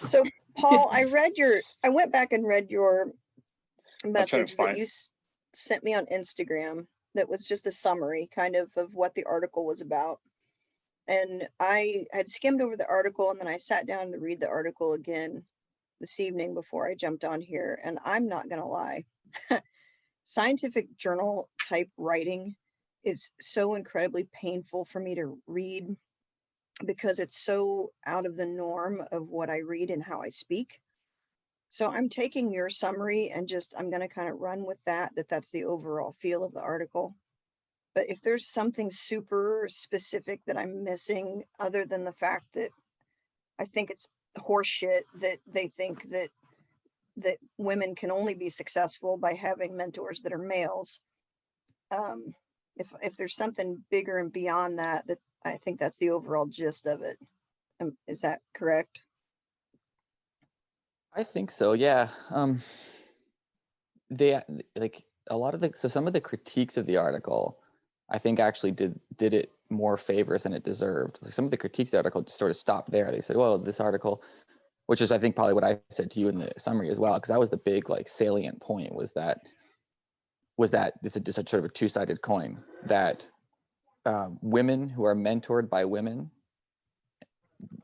So, Paul, I went back and read your message that fine. you sent me on Instagram that was just a summary kind of what the article was about. And I had skimmed over the article and then I sat down to read the article again this evening before I jumped on here. And I'm not going to lie, scientific journal type writing is so incredibly painful for me to read because it's so out of the norm of what I read and how I speak. So I'm taking your summary and I'm going to kind of run with that's the overall feel of the article. But if there's something super specific that I'm missing, other than the fact that I think it's horseshit that they think that women can only be successful by having mentors that are males. If there's something bigger and beyond that I think that's the overall gist of it. Is that correct? I think so, yeah. They like a lot of some of the critiques of the article, I think actually did it more favors than it deserved. Like some of the critiques of the article just sort of stopped there. They said, well, this article, which is I think probably what I said to you in the summary as well, because that was the big like salient point was that it's just a sort of a two-sided coin, that women who are mentored by women,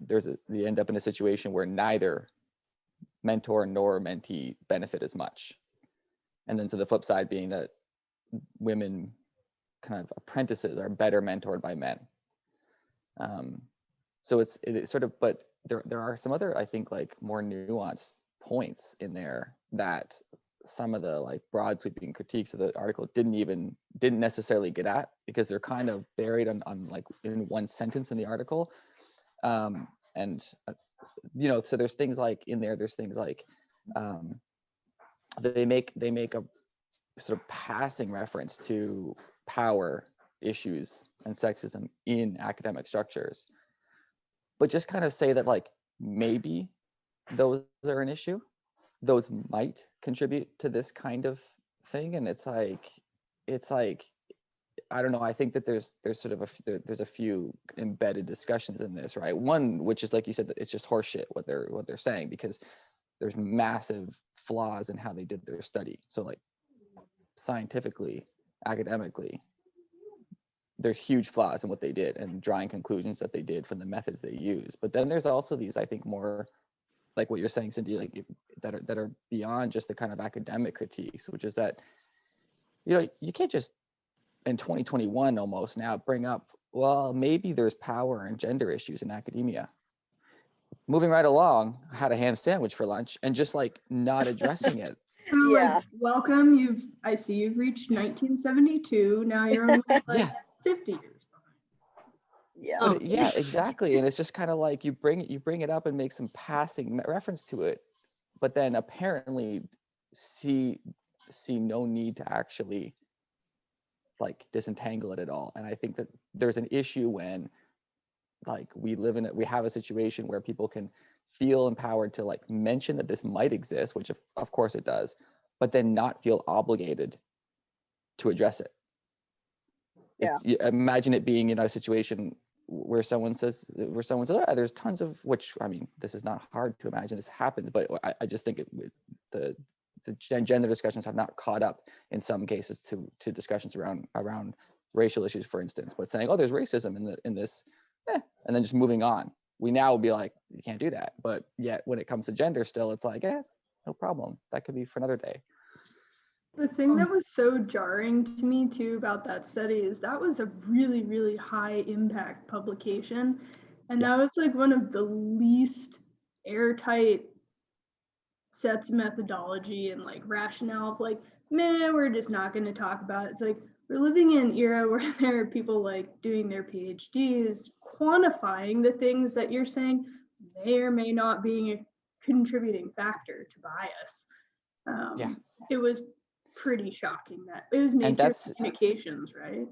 they end up in a situation where neither mentor nor mentee benefit as much. And then to the flip side being that women kind of apprentices are better mentored by men. So it's sort of, but there are some other, I think, like more nuanced points in there that some of the like broad sweeping critiques of the article didn't necessarily get at, because they're kind of buried on like in one sentence in the article. And so there's things like in there, they make a sort of passing reference to power issues and sexism in academic structures, but just kind of say that like maybe those are an issue, those might contribute to this kind of thing. And it's like I don't know, I think that there's sort of there's a few embedded discussions in this, right? One, which is like you said, that it's just horseshit what they're saying, because there's massive flaws in how they did their study. So like scientifically, academically, there's huge flaws in what they did and drawing conclusions that they did from the methods they use. But then there's also these, I think, more like what you're saying, Cindy, like that are beyond just the kind of academic critiques, which is that, you can't just in 2021 almost now bring up, well, maybe there's power and gender issues in academia. Moving right along, I had a ham sandwich for lunch and just like not addressing it. So like, welcome, I see you've reached 1972. Now you're only like 50 years behind. Yeah, exactly. And it's just kind of like you bring it up and make some passing reference to it, but then apparently see no need to actually like disentangle it at all. And I think that there's an issue when like we have a situation where people can feel empowered to like mention that this might exist, which of course it does, but then not feel obligated to address it. Imagine it being in a situation where someone says, oh, there's tons of, which, I mean, this is not hard to imagine this happens, but I just think the gender discussions have not caught up in some cases to discussions around racial issues, for instance, but saying, oh, there's racism in this, and then just moving on. We now will be like, you can't do that. But yet when it comes to gender still, it's like, no problem. That could be for another day. The thing that was so jarring to me too about that study is that was a really, really high impact publication. And that was like one of the least airtight sets of methodology and like rationale of like, man, we're just not going to talk about it. It's like, we're living in an era where there are people like doing their PhDs, quantifying the things that you're saying may or may not be a contributing factor to bias. It was pretty shocking that it was Nature Communications, right?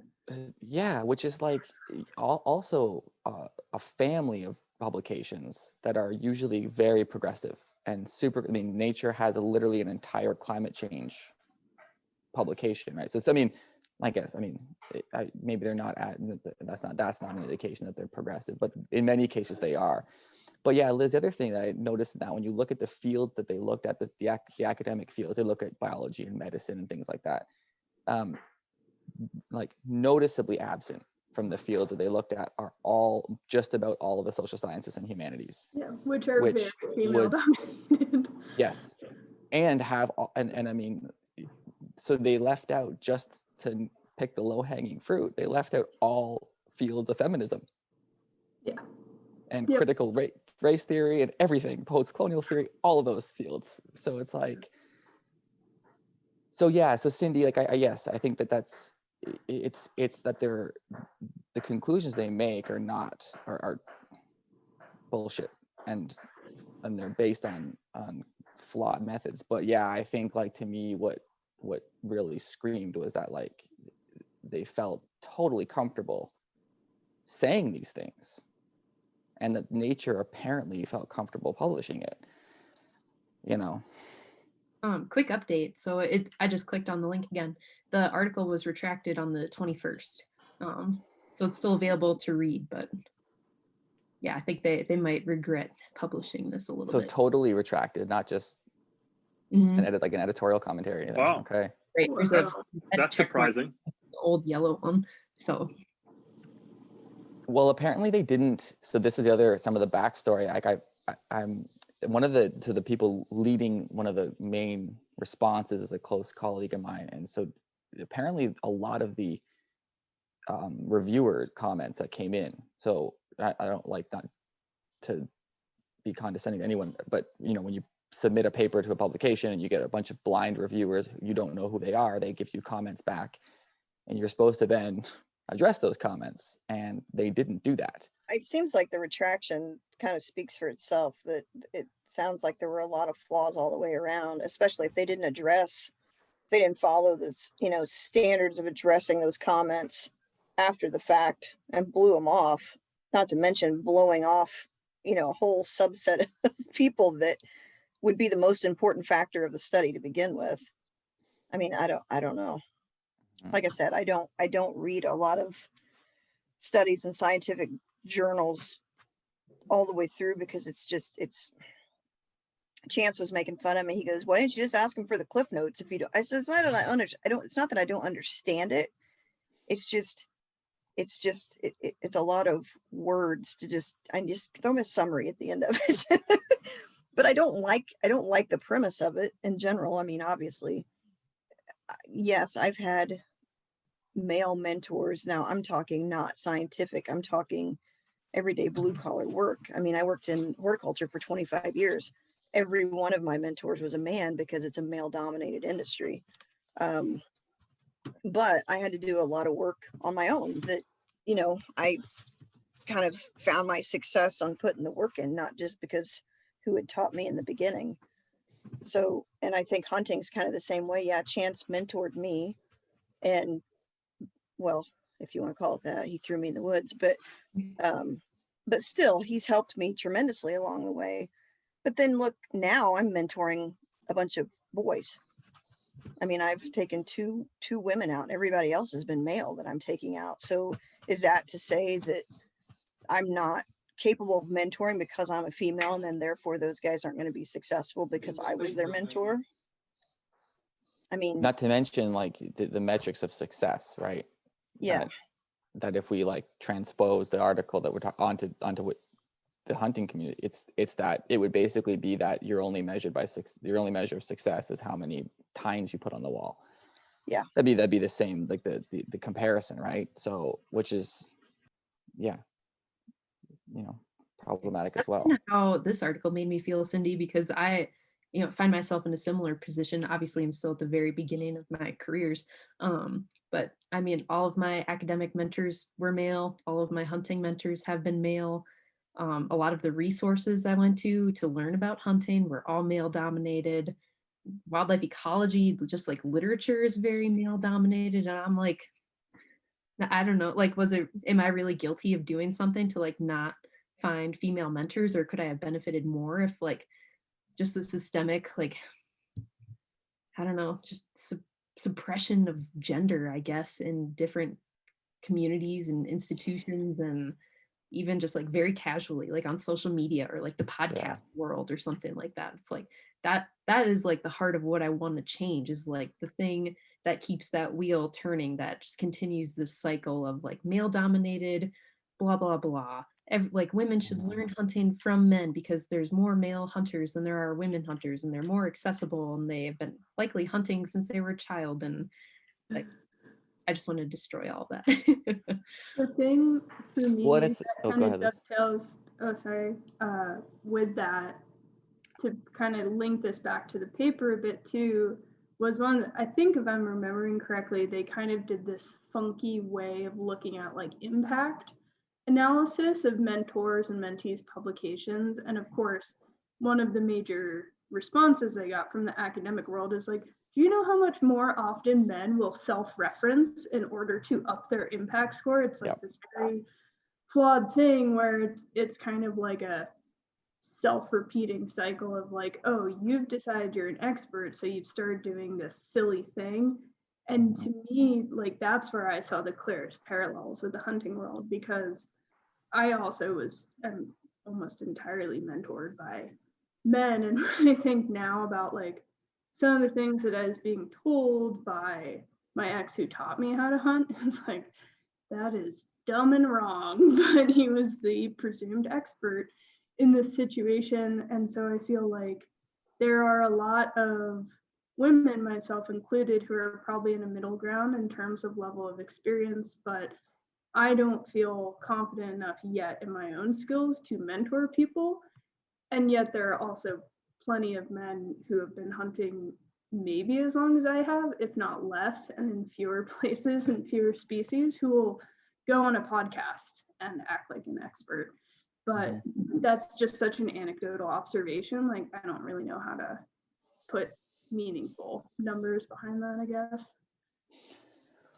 Yeah, which is like also a family of publications that are usually very progressive and super. I mean, Nature has literally an entire climate change publication, right? So I mean, I guess, I mean, maybe they're not that's not an indication that they're progressive, but in many cases they are. But yeah, Liz, the other thing that I noticed in that when you look at the fields that they looked at, the academic fields, they look at biology and medicine and things like that, like noticeably absent from the fields that they looked at are all just about all of the social sciences and humanities. Yeah, which are very female would dominated. yes, and have and I mean, so they left out, just to pick the low hanging fruit, they left out all fields of feminism. Yeah. And Yep. critical race theory and everything, post-colonial theory, all of those fields. So it's like, so yeah, so Cindy, like yes, I think that's it's that the conclusions they make are bullshit, and they're based on flawed methods. But yeah, I think, like, to me, what really screamed was that, like, they felt totally comfortable saying these things, and that Nature apparently felt comfortable publishing it, you know. Quick update. So I just clicked on the link again. The article was retracted on the 21st. So it's still available to read, but yeah, I think they might regret publishing this a little So bit. totally retracted, not just Mhm. an editorial commentary. You know? Wow. Okay. Right. There's a That's surprising. the old yellow one. So Well, apparently they didn't. So this is some of the backstory. Like I'm one of the people leading one of the main responses is a close colleague of mine, and so apparently a lot of the reviewer comments that came in. So I don't like, not to be condescending to anyone, but you know, when you submit a paper to a publication and you get a bunch of blind reviewers, you don't know who they are, they give you comments back, and you're supposed to then address those comments, and they didn't do that. It seems like the retraction kind of speaks for itself, that it sounds like there were a lot of flaws all the way around, especially if they didn't follow this, standards of addressing those comments after the fact and blew them off, not to mention blowing off, a whole subset of people that would be the most important factor of the study to begin with. I mean, I don't know. Like I said, I don't read a lot of studies in scientific journals all the way through, because it's Chance was making fun of me. He goes, "Why didn't you just ask him for the cliff notes if you don't?" I said, "It's not that it's not that I don't understand it. It's a lot of words to just throw me a summary at the end of it." But I don't like the premise of it in general. I mean, obviously, yes, I've had male mentors. Now I'm talking not scientific. I'm talking everyday blue collar work. I mean, I worked in horticulture for 25 years. Every one of my mentors was a man, because it's a male dominated industry. But I had to do a lot of work on my own that, I kind of found my success on putting the work in, not just because who had taught me in the beginning. So, and I think hunting's kind of the same way. Yeah, Chance mentored me, and, well, if you want to call it that, he threw me in the woods, but still, he's helped me tremendously along the way. But then look, now I'm mentoring a bunch of boys. I mean, I've taken two women out, and everybody else has been male that I'm taking out. So is that to say that I'm not capable of mentoring because I'm a female, and then therefore those guys aren't going to be successful because I was their mentor? I mean, Not to mention, like, the metrics of success, right? yeah. That if we, like, transpose the article that we're talking onto what the hunting community, it's that it would basically be that your only measure of success is how many tines you put on the wall. Yeah, that'd be the same, like the comparison, right? So, which is, yeah, problematic as well. how this article made me feel, Cindy, because I find myself in a similar position. Obviously, I'm still at the very beginning of my careers, but I mean, all of my academic mentors were male. All of my hunting mentors have been male. A lot of the resources I went to learn about hunting were all male dominated. Wildlife ecology, just like literature, is very male dominated. And I'm like, I don't know, like, am I really guilty of doing something to, like, not find female mentors, or could I have benefited more if, like, just the systemic, like, I don't know, just suppression of gender, I guess, in different communities and institutions, and even just like very casually, like on social media or like the Yeah. podcast world or something like that. It's like that is like the heart of what I want to change, is like the thing that keeps that wheel turning, that just continues this cycle of like male dominated, blah, blah, blah. Like women should learn hunting from men because there's more male hunters than there are women hunters, and they're more accessible, and they have been likely hunting since they were a child. And like, I just want to destroy all that. The thing for me What is? that Oh, kind go of ahead, Liz. dovetails, with that, to kind of link this back to the paper a bit too, was one that I think, if I'm remembering correctly, they kind of did this funky way of looking at like impact analysis of mentors and mentees publications. And of course, one of the major responses I got from the academic world is like, do you know how much more often men will self-reference in order to up their impact score? It's like this very flawed thing where it's kind of like a self-repeating cycle of like, oh, you've decided you're an expert, so you've started doing this silly thing. And to me, like, that's where I saw the clearest parallels with the hunting world, because I also am almost entirely mentored by men. And when I think now about like some of the things that I was being told by my ex who taught me how to hunt, it's like, that is dumb and wrong, but he was the presumed expert in this situation. And so I feel like there are a lot of women, myself included, who are probably in a middle ground in terms of level of experience, but I don't feel confident enough yet in my own skills to mentor people. And yet there are also plenty of men who have been hunting maybe as long as I have, if not less, and in fewer places and fewer species, who will go on a podcast and act like an expert. But that's just such an anecdotal observation. Like, I don't really know how to put meaningful numbers behind that, I guess.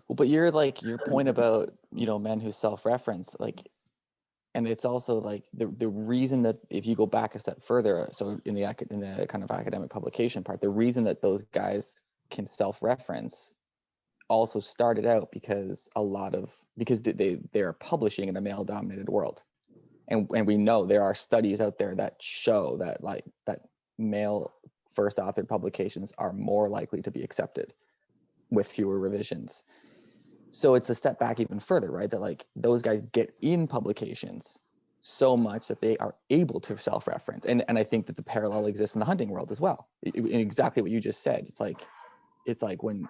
But you're like, your point about, men who self-reference, like, and it's also like the reason that, if you go back a step further, so in the kind of academic publication part, the reason that those guys can self-reference also started out because they're publishing in a male dominated world. And we know there are studies out there that show that that male first authored publications are more likely to be accepted with fewer revisions. So it's a step back even further, right? That like those guys get in publications so much that they are able to self-reference. And I think that the parallel exists in the hunting world as well. Exactly what you just said. It's like when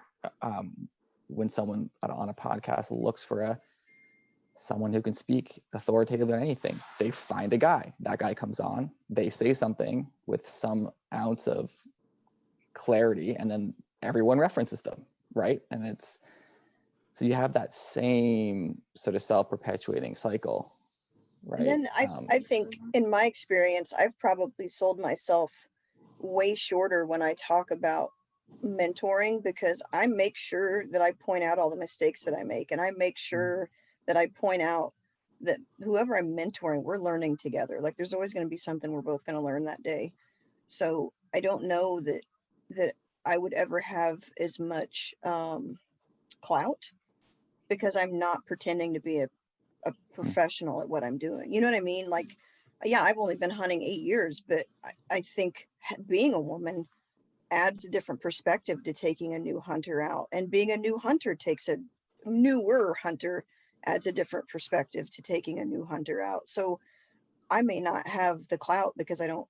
someone on a podcast looks for someone who can speak authoritatively on anything, they find a guy. That guy comes on, they say something with some ounce of clarity, and then everyone references them, right? And so you have that same sort of self-perpetuating cycle, right? And then I think, in my experience, I've probably sold myself way shorter when I talk about mentoring, because I make sure that I point out all the mistakes that I make, and I make sure that I point out that whoever I'm mentoring, we're learning together. Like, there's always going to be something we're both going to learn that day. So I don't know that I would ever have as much clout, because I'm not pretending to be a professional at what I'm doing. You know what I mean? Like, yeah, I've only been hunting 8 years, but I think being a woman adds a different perspective to taking a new hunter out. And being a new hunter takes a newer hunter adds a different perspective to taking a new hunter out. So I may not have the clout because I don't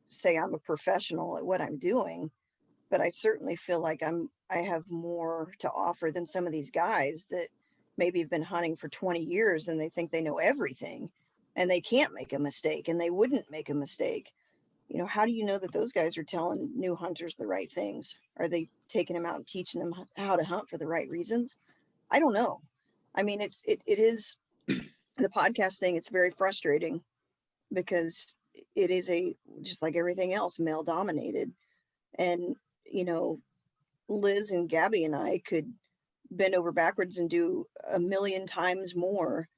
say I'm a professional at what I'm doing, but I certainly feel like I have more to offer than some of these guys that maybe have been hunting for 20 years and they think they know everything and they can't make a mistake and they wouldn't make a mistake. How do you know that those guys are telling new hunters the right things? Are they taking them out and teaching them how to hunt for the right reasons? I don't know. I mean, it is the podcast thing. It's very frustrating because it is just like everything else, male dominated. And, Liz and Gabby and I could bend over backwards and do a million times more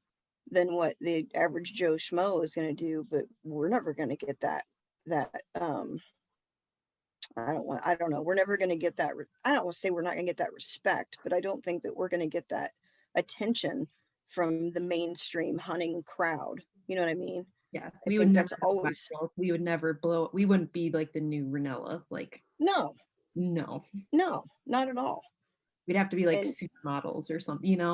than what the average Joe Schmo is going to do, but we're never going to get that I don't know. We're never going to get that. I don't want to say we're not going to get that respect, but I don't think that we're going to get that attention from the mainstream hunting crowd. You know what I mean? Yeah, I we would think never that's go always viral. We would never blow. We wouldn't be like the new Ranella. Like, no, no, no, not at all. we'd have to be like And supermodels or something, you know?